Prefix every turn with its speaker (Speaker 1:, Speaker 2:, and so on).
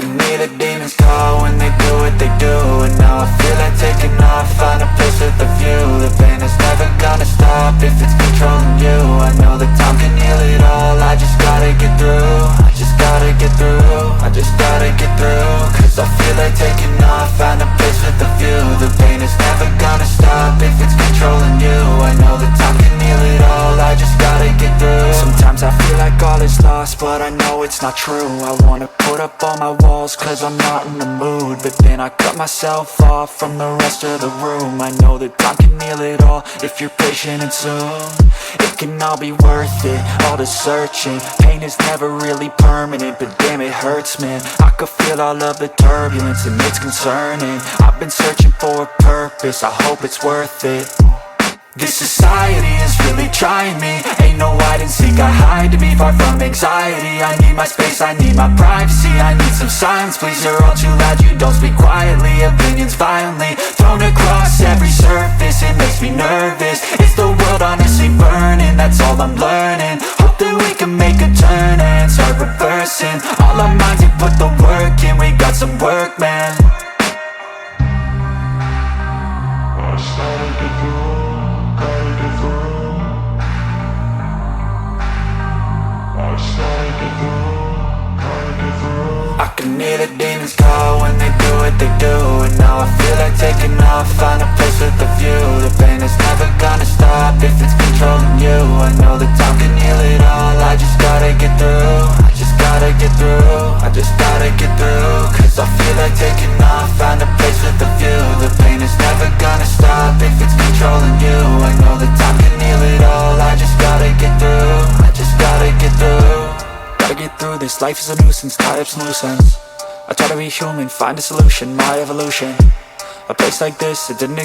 Speaker 1: can hear the demons call when they do what they do. And now I feel like taking off, find a place with a view. The pain is never gonna stop if it's controlling you. I know that time can heal it all, I just gotta get through. I just gotta get through, I just gotta get through. Cause I feel like taking off, find a place with a view. The pain is never gonna stop if it's controlling you. I know that time can heal it all, I just gotta get through. Sometimes I feel like all is lost, but I know it's not true. I wanna put up all my walls cause I'm not in the mood, but then I cut myself off from the rest of the room. I know that time can heal it all if you're patient and soon. It can all be worth it, all the searching. Pain is never really permanent, but damn it hurts, man. I could feel all of the turbulence and it's concerning. I've been searching for a purpose, I hope it's worth it. This society is really trying me. Ain't no hide and seek, I hide to be far from anxiety. I need my space, I need my privacy. I need some silence, please, you're all too loud. You don't speak quietly, opinions violently thrown across every surface. It makes me nervous, it's the world honestly burning. That's all I'm learning, hope that we can make a turn and start reversing. All our minds and put the work in, we got some work, man. I can hear the demons call when they do what they do. And now I feel like taking off, find a place with a view. The pain is never gonna stop if it's controlling you. I know that time can heal it all, I just gotta get through. I just gotta get through, I just gotta get through. Cause I feel like taking off, find a place with a view. The pain is never gonna stop if it's controlling you. I know that time can heal it all, I just gotta get through. I just gotta get through. Gotta get through this, life is a nuisance, tie up some loose ends. I try to be human, find a solution, my evolution. A place like this, it didn't